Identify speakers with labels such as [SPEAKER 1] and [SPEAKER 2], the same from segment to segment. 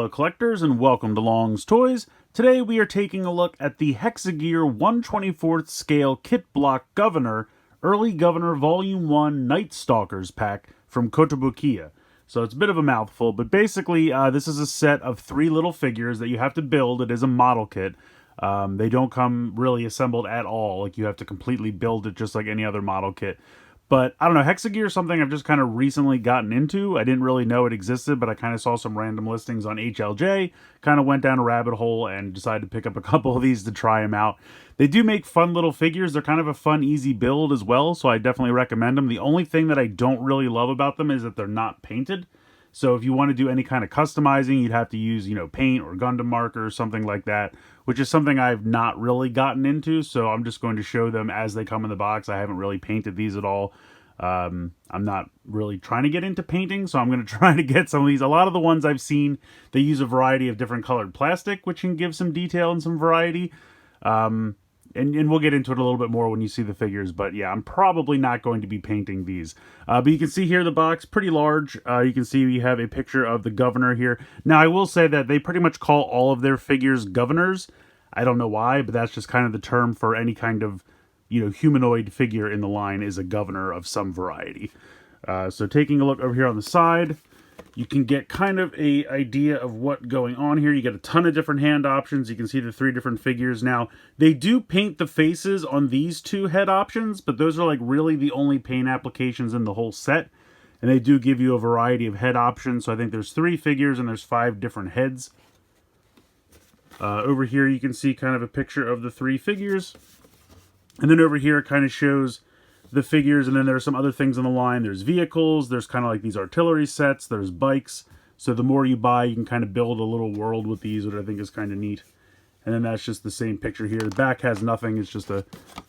[SPEAKER 1] fellow collectors, and welcome to Long's Toys. Today we are taking a look at the Hexa 1/24th scale kit block Governor, Early Governor Volume 1 Night Stalkers pack from Kotobukiya. So it's a bit of a mouthful, but basically this is a set of 3 little figures that you have to build. It is a model kit. They don't come really assembled at all. Like, you have to completely build it just like any other model kit. But I don't know, Hexa is something I've just kind of recently gotten into. I didn't really know it existed, but I kind of saw some random listings on HLJ, kind of went down a rabbit hole and decided to pick up a couple of these to try them out. They do make fun little figures. They're kind of a fun, easy build as well, so I definitely recommend them. The only thing that I don't really love about them is that they're not painted. So if you want to do any kind of customizing, you'd have to use, paint or Gundam marker or something like that, which is something I've not really gotten into. So I'm just going to show them as they come in the box. I haven't really painted these at all. I'm not really trying to get into painting, so I'm going to try to get some of these. A lot of the ones I've seen, they use a variety of different colored plastic, which can give some detail and some variety. And we'll get into it a little bit more when you see the figures, but yeah, I'm probably not going to be painting these. But you can see here the box, pretty large. You can see we have a picture of the Governor here. Now, I will say that they pretty much call all of their figures Governors. I don't know why, but that's just kind of the term for any kind of, humanoid figure in the line is a Governor of some variety. So taking a look over here on the side, you can get kind of a idea of what's going on here. You get a ton of different hand options. You can see the 3 different figures. Now, they do paint the faces on these 2 head options, but those are like really the only paint applications in the whole set. And they do give you a variety of head options. So I think there's 3 figures and there's 5 different heads. Over here you can see kind of a picture of the 3 figures. And then over here it kind of shows the figures, and then there are some other things on the line. There's vehicles, there's kind of like these artillery sets, there's bikes. So the more you buy, you can kind of build a little world with these, which I think is kind of neat. And then that's just the same picture here. The back has nothing, it's just a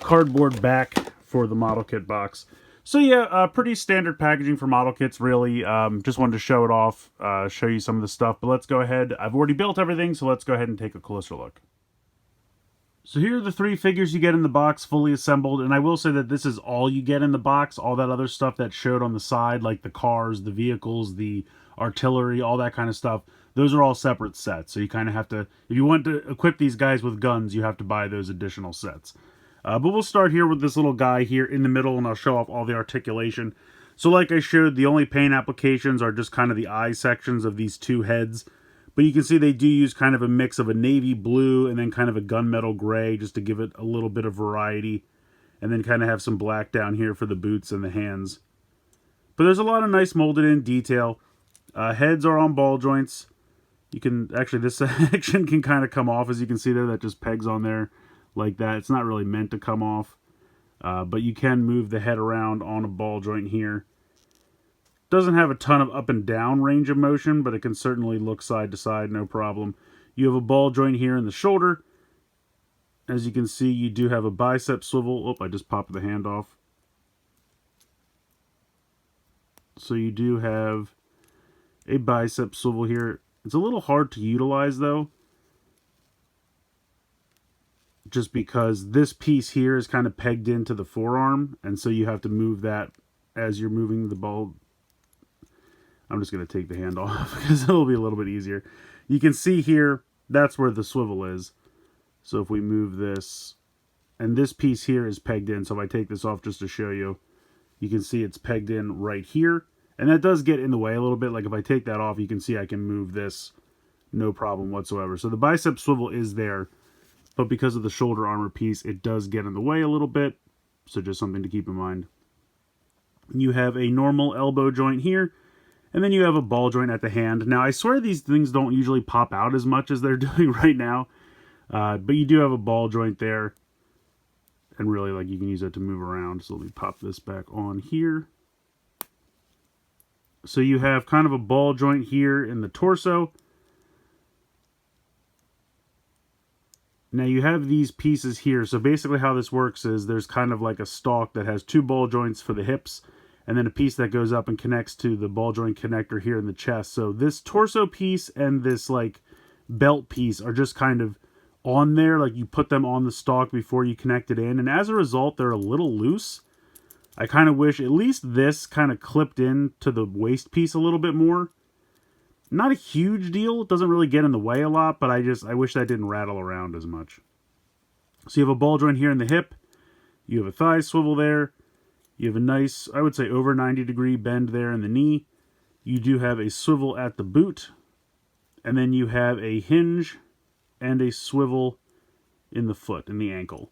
[SPEAKER 1] cardboard back for the model kit box. So yeah, pretty standard packaging for model kits, really. Just wanted to show it off, show you some of the stuff. But let's go ahead. I've already built everything, so let's go ahead and take a closer look. So here are the 3 figures you get in the box, fully assembled, and I will say that this is all you get in the box. All that other stuff that showed on the side, like the cars, the vehicles, the artillery, all that kind of stuff, those are all separate sets. So you kind of have to, if you want to equip these guys with guns, you have to buy those additional sets. But we'll start here with this little guy here in the middle, and I'll show off all the articulation. So like I showed, the only paint applications are just kind of the eye sections of these 2 heads. But you can see they do use kind of a mix of a navy blue and then kind of a gunmetal gray just to give it a little bit of variety. And then kind of have some black down here for the boots and the hands. But there's a lot of nice molded in detail. Heads are on ball joints. You can, actually this section can kind of come off, as you can see there, that just pegs on there like that. It's not really meant to come off. But you can move the head around on a ball joint here. Doesn't have a ton of up and down range of motion, but it can certainly look side to side, no problem. You have a ball joint here in the shoulder. As you can see, you do have a bicep swivel. Oh, I just popped the hand off. So you do have a bicep swivel here. It's a little hard to utilize, though, just because this piece here is kind of pegged into the forearm, and so you have to move that as you're moving the ball. I'm just going to take the hand off because it'll be a little bit easier. You can see here, that's where the swivel is. So if we move this, and this piece here is pegged in. So if I take this off just to show you, you can see it's pegged in right here. And that does get in the way a little bit. Like if I take that off, you can see I can move this no problem whatsoever. So the bicep swivel is there, but because of the shoulder armor piece, it does get in the way a little bit. So just something to keep in mind. You have a normal elbow joint here. And then you have a ball joint at the hand. Now, I swear these things don't usually pop out as much as they're doing right now. But you do have a ball joint there. And really, like, you can use that to move around. So let me pop this back on here. So you have kind of a ball joint here in the torso. Now you have these pieces here. So basically how this works is there's kind of like a stalk that has 2 ball joints for the hips. And then a piece that goes up and connects to the ball joint connector here in the chest. So this torso piece and this like belt piece are just kind of on there. Like you put them on the stalk before you connect it in. And as a result, they're a little loose. I kind of wish at least this kind of clipped in to the waist piece a little bit more. Not a huge deal. It doesn't really get in the way a lot, but I wish that didn't rattle around as much. So you have a ball joint here in the hip. You have a thigh swivel there. You have a nice, I would say, over 90-degree bend there in the knee. You do have a swivel at the boot. And then you have a hinge and a swivel in the foot, in the ankle.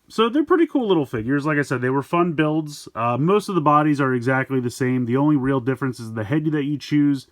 [SPEAKER 1] So they're pretty cool little figures. Like I said, they were fun builds. Most of the bodies are exactly the same. The only real difference is the head that you choose.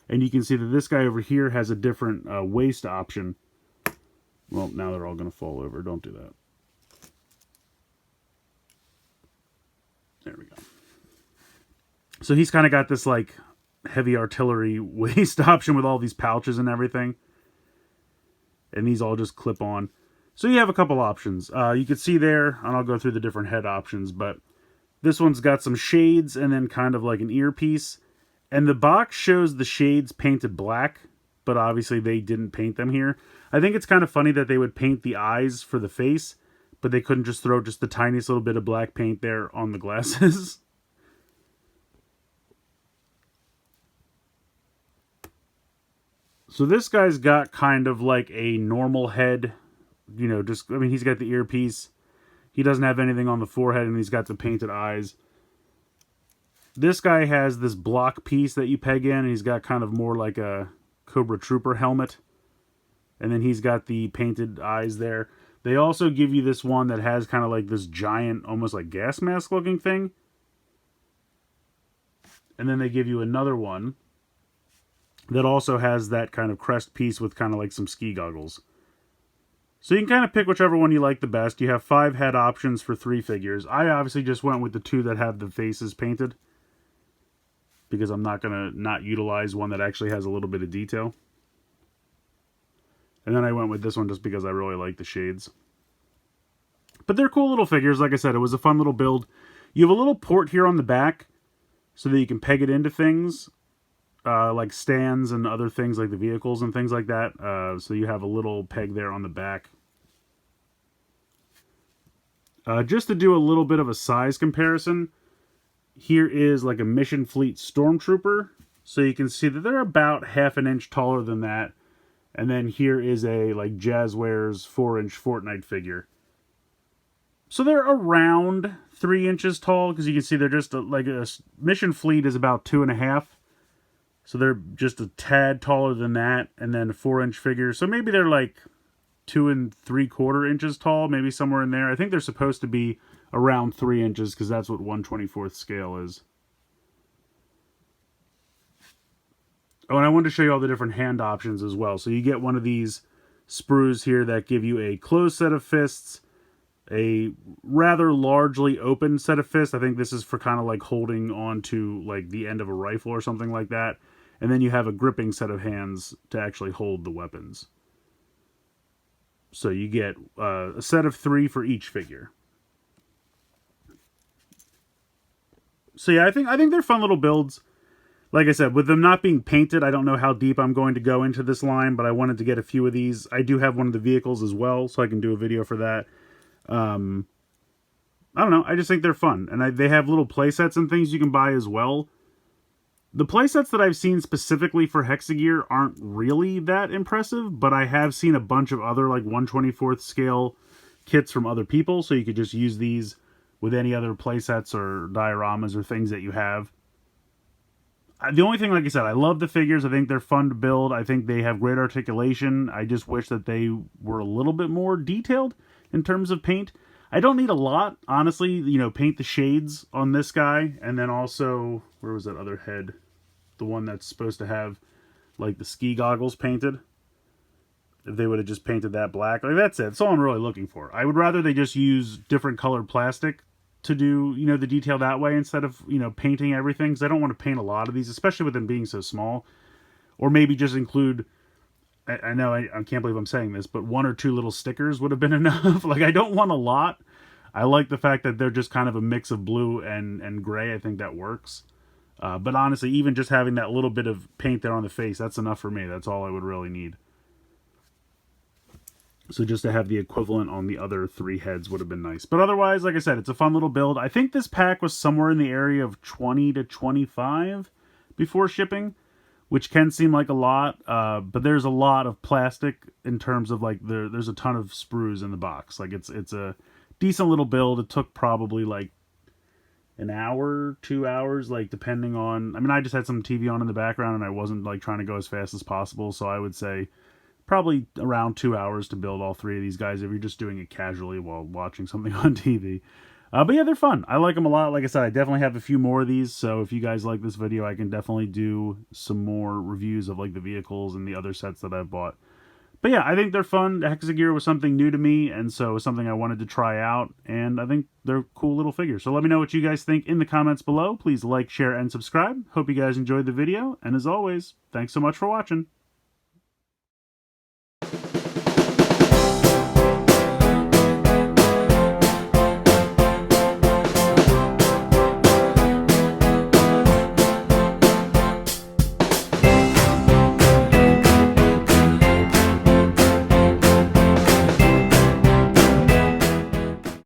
[SPEAKER 1] And you can see that this guy over here has a different waist option. Well, now they're all going to fall over. Don't do that. There we go. So he's kind of got this like heavy artillery waist option with all these pouches and everything. And these all just clip on. So you have a couple options. You can see there, and I'll go through the different head options, but this one's got some shades and then kind of like an earpiece. And the box shows the shades painted black, but obviously they didn't paint them here. I think it's kind of funny that they would paint the eyes for the face, but they couldn't just throw just the tiniest little bit of black paint there on the glasses. So this guy's got kind of like a normal head, you know, just, I mean, he's got the earpiece. He doesn't have anything on the forehead, and he's got the painted eyes. This guy has this block piece that you peg in, and he's got kind of more like a Cobra Trooper helmet. And then he's got the painted eyes there. They also give you this one that has kind of like this giant, almost like gas mask looking thing. And then they give you another one that also has that kind of crest piece with kind of like some ski goggles. So you can kind of pick whichever one you like the best. You have 5 head options for 3 figures. I obviously just went with the 2 that have the faces painted, because I'm not going to not utilize one that actually has a little bit of detail. And then I went with this one just because I really like the shades. But they're cool little figures. Like I said, it was a fun little build. You have a little port here on the back so that you can peg it into things, like stands and other things like the vehicles and things like that. So you have a little peg there on the back. Just to do a little bit of a size comparison, here is like a Mission Fleet Stormtrooper. So you can see that they're about ½ an inch taller than that. And then here is a like Jazzwares 4-inch Fortnite figure. So they're around 3 inches tall, because you can see they're just like a Mission Fleet is about 2.5. So they're just a tad taller than that, and then a 4-inch figure. So maybe they're like 2 3/4 inches tall, maybe somewhere in there. I think they're supposed to be around 3 inches, because that's what 1/24th scale is. Oh, and I wanted to show you all the different hand options as well. So you get one of these sprues here that give you a closed set of fists, a rather largely open set of fists. I think this is for kind of like holding on to like the end of a rifle or something like that. And then you have a gripping set of hands to actually hold the weapons. So you get a set of 3 for each figure. So yeah, I think they're fun little builds. Like I said, with them not being painted, I don't know how deep I'm going to go into this line, but I wanted to get a few of these. I do have one of the vehicles as well, so I can do a video for that. I don't know, I just think they're fun. And they have little playsets and things you can buy as well. The playsets that I've seen specifically for Hexagear aren't really that impressive, but I have seen a bunch of other like 1/24th scale kits from other people, so you could just use these with any other playsets or dioramas or things that you have. The only thing, like I said, I love the figures. I think they're fun to build. I think they have great articulation. I just wish that they were a little bit more detailed in terms of paint. I don't need a lot, honestly. You know, paint the shades on this guy. And then also, where was that other head? The one that's supposed to have, like, the ski goggles painted. If they would have just painted that black. Like, that's it. That's all I'm really looking for. I would rather they just use different colored plastic to do, you know, the detail that way instead of, you know, painting everything, because I don't want to paint a lot of these, especially with them being so small. Or maybe just include, I know I can't believe I'm saying this, but 1 or 2 little stickers would have been enough. Like, I don't want a lot. I like the fact that they're just kind of a mix of blue and gray. I think that works. But honestly, even just having that little bit of paint there on the face, that's enough for me. That's all I would really need. So just to have the equivalent on the other 3 heads would have been nice. But otherwise, like I said, it's a fun little build. I think this pack was somewhere in the area of 20 to 25 before shipping, which can seem like a lot, but there's a lot of plastic in terms of like there's a ton of sprues in the box. Like it's a decent little build. It took probably like an hour, 2 hours, like depending on. I mean, I just had some TV on in the background, and I wasn't like trying to go as fast as possible, so I would say probably around 2 hours to build all three of these guys if you're just doing it casually while watching something on TV. But yeah, they're fun. I like them a lot. Like I said, I definitely have a few more of these, so if you guys like this video, I can definitely do some more reviews of like the vehicles and the other sets that I've bought. But yeah, I think they're fun. The Hexa gear was something new to me, and so it was something I wanted to try out, and I think they're cool little figures. So let me know what you guys think in the comments below. Please like, share, and subscribe. Hope you guys enjoyed the video, and as always, thanks so much for watching.